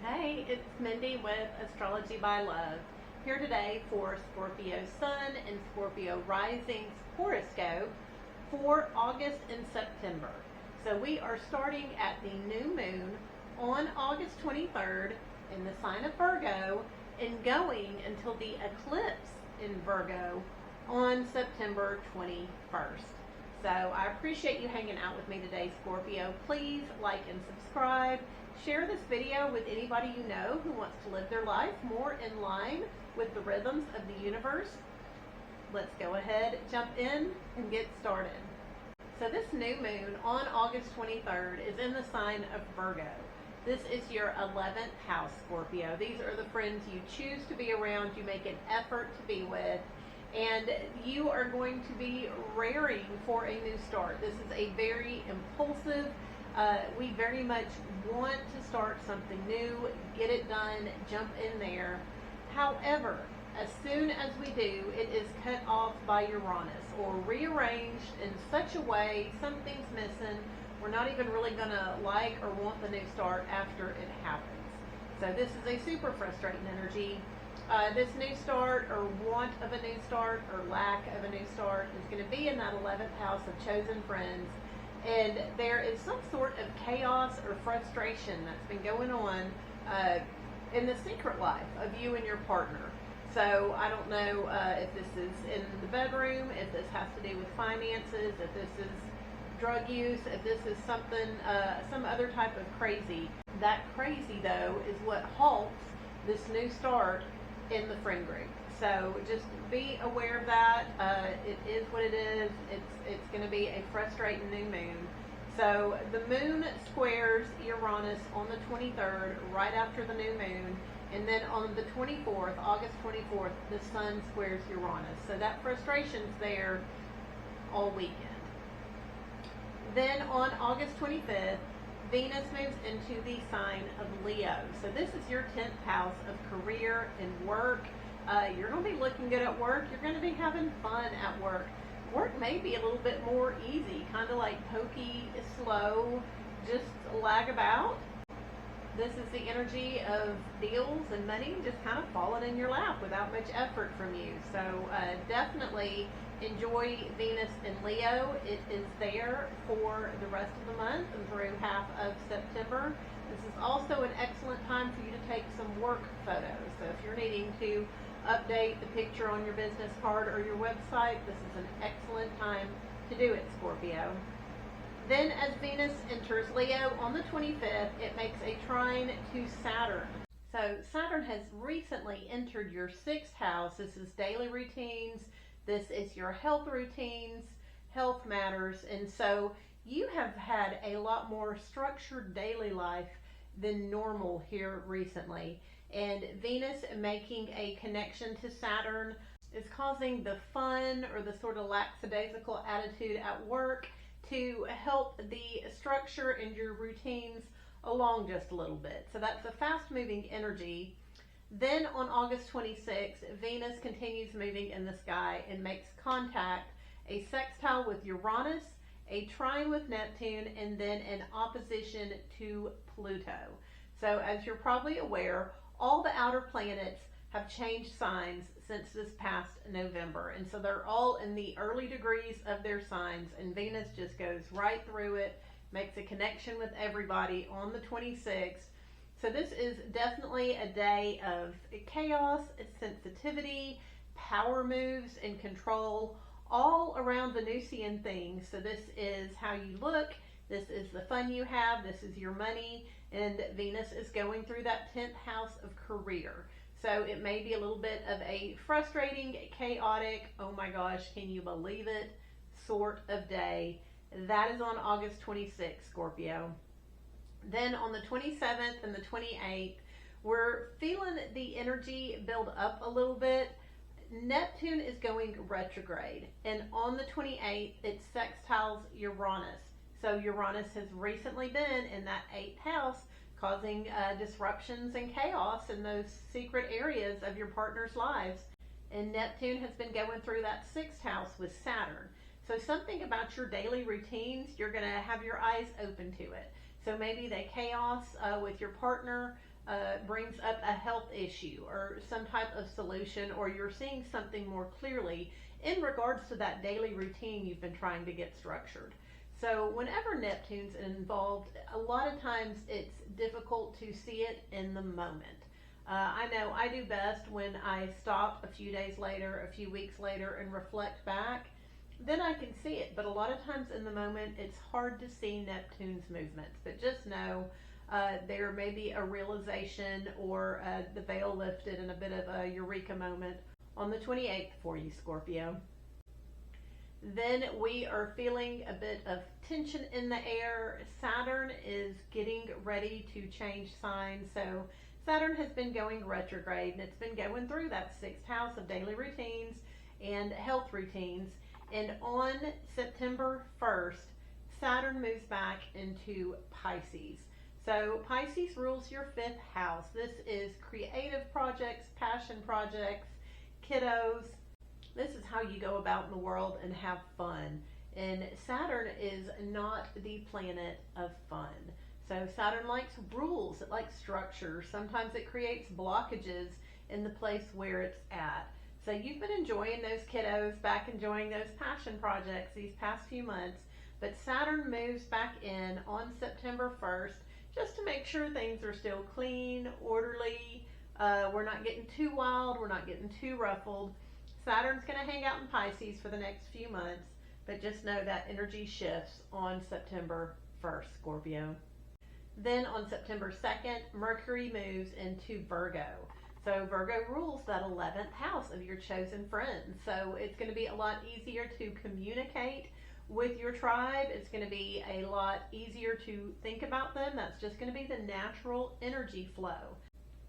Hey, it's Mindy with Astrology by Love. Here today for Scorpio Sun and Scorpio Rising's horoscope for August and September. So we are starting at the new moon on August 23rd in the sign of Virgo and going until the eclipse in Virgo on September 21st. So I appreciate you hanging out with me today, Scorpio. Please like and subscribe. Share this video with anybody you know who wants to live their life more in line with the rhythms of the universe. Let's go ahead, jump in, and get started. So this new moon on August 23rd is in the sign of Virgo. This is your 11th house, Scorpio. These are the friends you choose to be around, you make an effort to be with, and you are going to be raring for a new start. This is a very impulsive, we very much want to start something new, get it done, jump in there. However, as soon as we do, it is cut off by Uranus or rearranged in such a way, something's missing. We're not even really going to like or want the new start after it happens. So this is a super frustrating energy. This new start or want of a new start or lack of a new start is going to be in that 11th house of chosen friends. And there is some sort of chaos or frustration that's been going on in the secret life of you and your partner. So I don't know if this is in the bedroom, if this has to do with finances, if this is drug use, if this is something, some other type of crazy. That crazy, though, is what halts this new start in the friend group. So just be aware of that. It is what it is. It's going to be a frustrating new moon. So the moon squares Uranus on the 23rd, right after the new moon. And then on the 24th, August 24th, the sun squares Uranus. So that frustration's there all weekend. Then on August 25th, Venus moves into the sign of Leo. So this is your 10th house of career and work. You're going to be looking good at work. You're going to be having fun at work. Work may be a little bit more easy, kind of like pokey, slow, just lag about. This is the energy of deals and money just kind of falling in your lap without much effort from you. So definitely enjoy Venus in Leo. It is there for the rest of the month and through half of September. This is also an excellent time for you to take some work photos. So if you're needing to update the picture on your business card or your website, this is an excellent time to do it, Scorpio. Then as Venus enters Leo on the 25th, it makes a trine to Saturn. So Saturn has recently entered your 6th house. This is daily routines. This is your health routines, health matters. And so you have had a lot more structured daily life than normal here recently. And Venus making a connection to Saturn is causing the fun or the sort of lackadaisical attitude at work to help the structure and your routines along just a little bit. So that's a fast moving energy. Then on August 26th, Venus continues moving in the sky and makes contact, a sextile with Uranus, a trine with Neptune, and then an opposition to Pluto. So as you're probably aware, all the outer planets have changed signs since this past November. And so they're all in the early degrees of their signs, and Venus just goes right through it, makes a connection with everybody on the 26th. So this is definitely a day of chaos, sensitivity, power moves, and control all around Venusian things. So this is how you look, this is the fun you have, this is your money, and Venus is going through that 10th house of career. So it may be a little bit of a frustrating, chaotic, oh my gosh, can you believe it, sort of day. That is on August 26th, Scorpio. Then on the 27th and the 28th, we're feeling the energy build up a little bit. Neptune is going retrograde, and on the 28th, it sextiles Uranus. So Uranus has recently been in that 8th house, causing disruptions and chaos in those secret areas of your partner's lives. And Neptune has been going through that 6th house with Saturn. So something about your daily routines, you're going to have your eyes open to it. So maybe the chaos with your partner brings up a health issue or some type of solution, or you're seeing something more clearly in regards to that daily routine you've been trying to get structured. So whenever Neptune's involved, a lot of times it's difficult to see it in the moment. I know I do best when I stop a few days later, a few weeks later, and reflect back. Then I can see it. But a lot of times in the moment, it's hard to see Neptune's movements. But just know there may be a realization or the veil lifted and a bit of a eureka moment on the 28th for you, Scorpio. Then we are feeling a bit of tension in the air. Saturn is getting ready to change signs. So Saturn has been going retrograde, and it's been going through that 6th house of daily routines and health routines. And on September 1st, Saturn moves back into Pisces. So Pisces rules your 5th house. This is creative projects, passion projects, kiddos. This is how you go about in the world and have fun. And Saturn is not the planet of fun. So Saturn likes rules, it likes structure. Sometimes it creates blockages in the place where it's at. So you've been enjoying those kiddos, back enjoying those passion projects these past few months. But Saturn moves back in on September 1st just to make sure things are still clean, orderly. We're not getting too wild, we're not getting too ruffled. Saturn's going to hang out in Pisces for the next few months, but just know that energy shifts on September 1st, Scorpio. Then on September 2nd, Mercury moves into Virgo. So Virgo rules that 11th house of your chosen friends. So it's going to be a lot easier to communicate with your tribe. It's going to be a lot easier to think about them. That's just going to be the natural energy flow.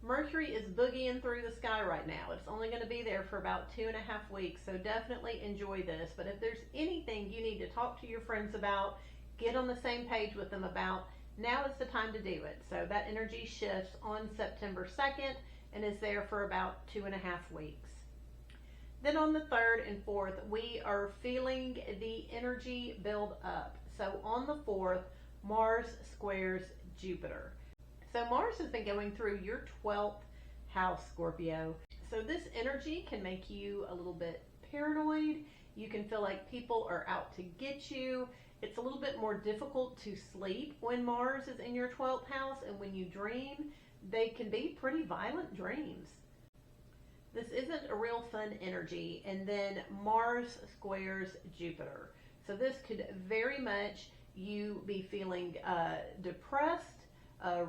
Mercury is boogieing through the sky right now. It's only going to be there for about 2.5 weeks, so definitely enjoy this. But if there's anything you need to talk to your friends about, get on the same page with them about, now is the time to do it. So that energy shifts on September 2nd and is there for about 2.5 weeks. Then on the 3rd and 4th, we are feeling the energy build up. So on the 4th, Mars squares Jupiter. So Mars has been going through your 12th house, Scorpio. So this energy can make you a little bit paranoid. You can feel like people are out to get you. It's a little bit more difficult to sleep when Mars is in your 12th house, and when you dream, they can be pretty violent dreams. This isn't a real fun energy. And then Mars squares Jupiter. So this could very much you be feeling depressed,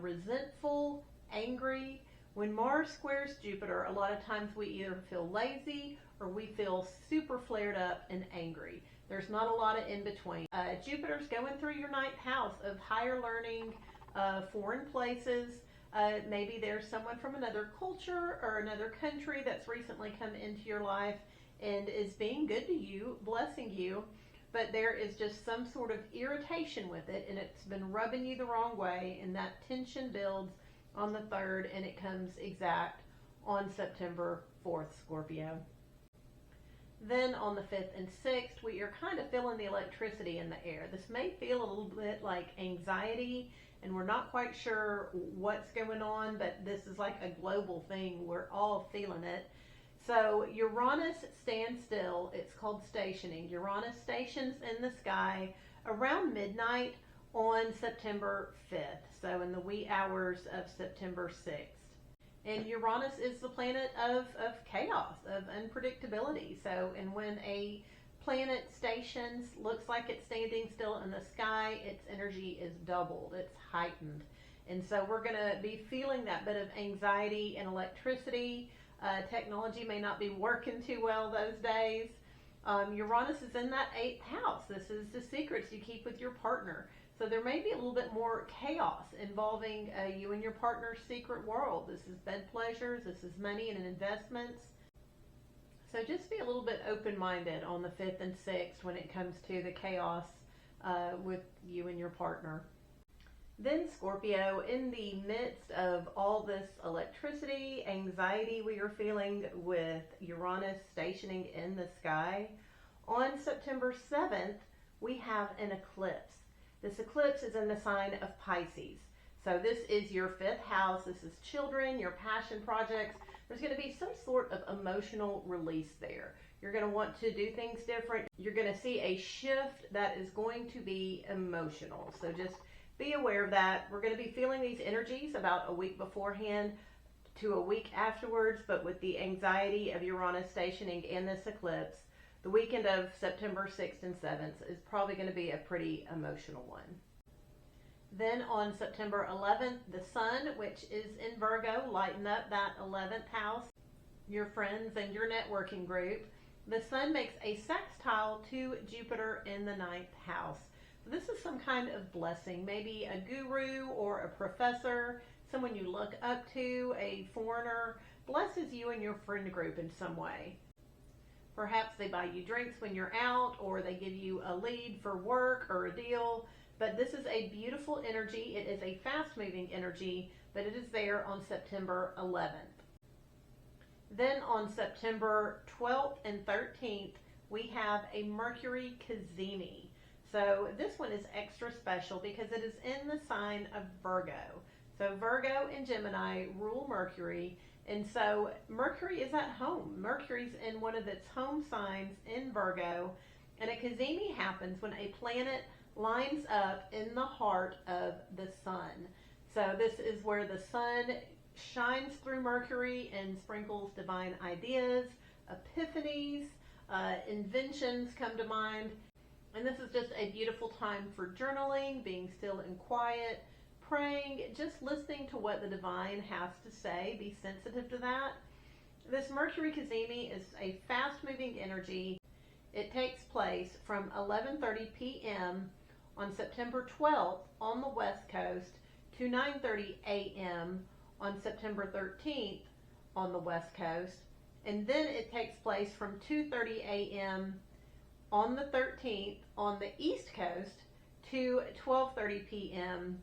resentful, angry. When Mars squares Jupiter, a lot of times we either feel lazy or we feel super flared up and angry. There's not a lot of in between. Jupiter's going through your 9th house of higher learning, foreign places. Maybe there's someone from another culture or another country that's recently come into your life and is being good to you, blessing you. But there is just some sort of irritation with it, and it's been rubbing you the wrong way, and that tension builds on the 3rd, and it comes exact on September 4th, Scorpio. Then on the 5th and 6th, we are kind of feeling the electricity in the air. This may feel a little bit like anxiety, and we're not quite sure what's going on, but this is like a global thing. We're all feeling it. So Uranus stands still. It's called stationing. Uranus stations in the sky around midnight on September 5th. So in the wee hours of September 6th. And Uranus is the planet of chaos, of unpredictability. So, and when a planet stations, looks like it's standing still in the sky, its energy is doubled. It's heightened. And so we're going to be feeling that bit of anxiety and electricity. Technology may not be working too well those days. Uranus is in that 8th house. This is the secrets you keep with your partner. So there may be a little bit more chaos involving you and your partner's secret world. This is bed pleasures. This is money and investments. So just be a little bit open-minded on the 5th and 6th when it comes to the chaos with you and your partner. Then Scorpio, in the midst of all this electricity, anxiety we are feeling with Uranus stationing in the sky, on September 7th, we have an eclipse. This eclipse is in the sign of Pisces. So this is your 5th house. This is children, your passion projects. There's going to be some sort of emotional release there. You're going to want to do things different. You're going to see a shift that is going to be emotional. So just be aware of that. We're going to be feeling these energies about a week beforehand to a week afterwards, but with the anxiety of Uranus stationing in this eclipse, the weekend of September 6th and 7th is probably going to be a pretty emotional one. Then on September 11th, the Sun, which is in Virgo, lighten up that 11th house, your friends and your networking group. The Sun makes a sextile to Jupiter in the 9th house. This is some kind of blessing, maybe a guru or a professor, someone you look up to, a foreigner, blesses you and your friend group in some way. Perhaps they buy you drinks when you're out, or they give you a lead for work or a deal. But this is a beautiful energy. It is a fast-moving energy, but it is there on September 11th. Then on September 12th and 13th, we have a Mercury cazimi. So this one is extra special because it is in the sign of Virgo. So Virgo and Gemini rule Mercury, and so Mercury is at home. Mercury's in one of its home signs in Virgo, and a cazimi happens when a planet lines up in the heart of the Sun. So this is where the Sun shines through Mercury and sprinkles divine ideas, epiphanies, inventions come to mind. And this is just a beautiful time for journaling, being still and quiet, praying, just listening to what the divine has to say. Be sensitive to that. This Mercury cazimi is a fast-moving energy. It takes place from 11:30 p.m. on September 12th on the West Coast to 9:30 a.m. on September 13th on the West Coast. And then it takes place from 2:30 a.m. on the 13th on the East Coast to 12:30 p.m.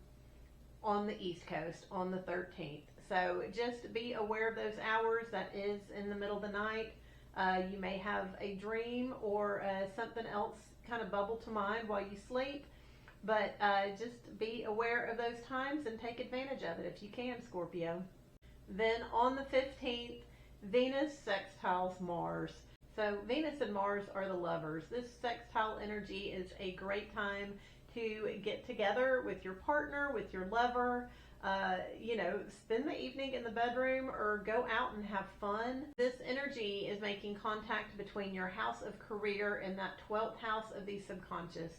on the East Coast on the 13th. So just be aware of those hours. That is in the middle of the night. You may have a dream or something else kind of bubble to mind while you sleep. But just be aware of those times and take advantage of it if you can, Scorpio. Then on the 15th, Venus sextiles Mars. So Venus and Mars are the lovers. This sextile energy is a great time to get together with your partner, with your lover, spend the evening in the bedroom or go out and have fun. This energy is making contact between your house of career and that 12th house of the subconscious.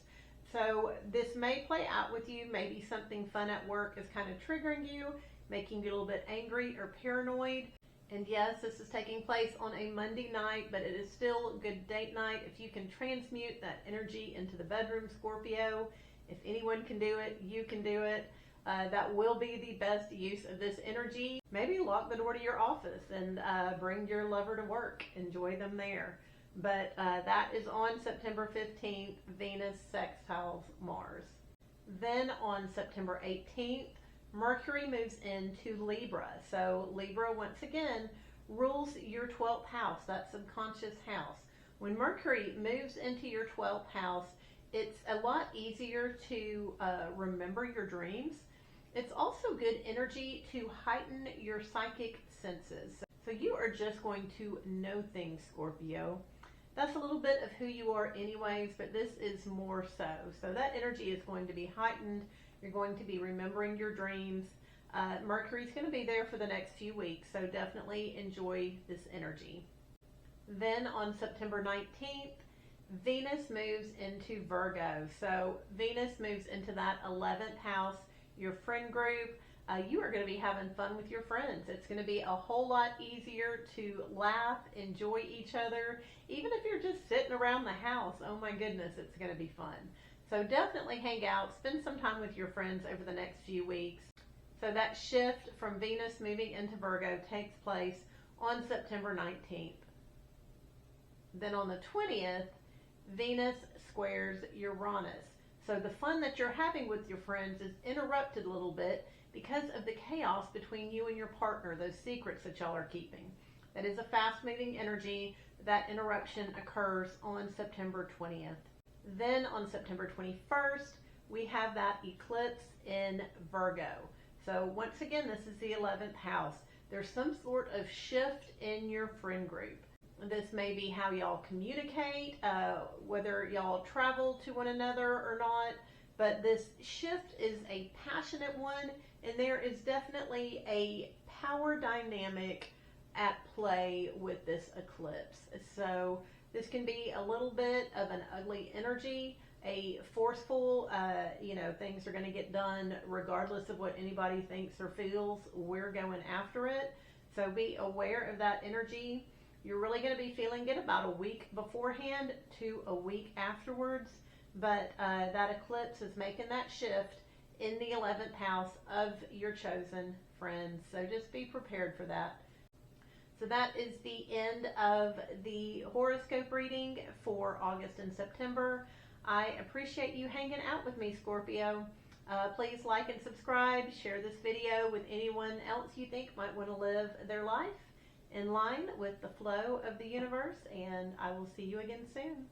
So this may play out with you. Maybe something fun at work is kind of triggering you, making you a little bit angry or paranoid. And yes, this is taking place on a Monday night, but it is still a good date night. If you can transmute that energy into the bedroom, Scorpio, if anyone can do it, you can do it. That will be the best use of this energy. Maybe lock the door to your office and bring your lover to work. Enjoy them there. But that is on September 15th, Venus sextiles Mars. Then on September 18th, Mercury moves into Libra. So Libra, once again, rules your 12th house, that subconscious house. When Mercury moves into your 12th house, it's a lot easier to remember your dreams. It's also good energy to heighten your psychic senses. So you are just going to know things, Scorpio. That's a little bit of who you are anyways, but this is more so. So that energy is going to be heightened. You're going to be remembering your dreams. Mercury's going to be there for the next few weeks, so definitely enjoy this energy. Then on September 19th, Venus moves into Virgo. So Venus moves into that 11th house, your friend group. You are going to be having fun with your friends. It's going to be a whole lot easier to laugh, enjoy each other. Even if you're just sitting around the house, oh my goodness, it's going to be fun. So definitely hang out, spend some time with your friends over the next few weeks. So that shift from Venus moving into Virgo takes place on September 19th. Then on the 20th, Venus squares Uranus. So the fun that you're having with your friends is interrupted a little bit because of the chaos between you and your partner, those secrets that y'all are keeping. That is a fast-moving energy. That interruption occurs on September 20th. Then on September 21st, we have that eclipse in Virgo. So once again, this is the 11th house. There's some sort of shift in your friend group. This may be how y'all communicate, whether y'all travel to one another or not, but this shift is a passionate one, and there is definitely a power dynamic at play with this eclipse. So this can be a little bit of an ugly energy, a forceful, things are going to get done regardless of what anybody thinks or feels. We're going after it. So be aware of that energy. You're really going to be feeling it about a week beforehand to a week afterwards. But that eclipse is making that shift in the 11th house of your chosen friends. So just be prepared for that. So that is the end of the horoscope reading for August and September. I appreciate you hanging out with me, Scorpio. Please like and subscribe. Share this video with anyone else you think might want to live their life in line with the flow of the universe. And I will see you again soon.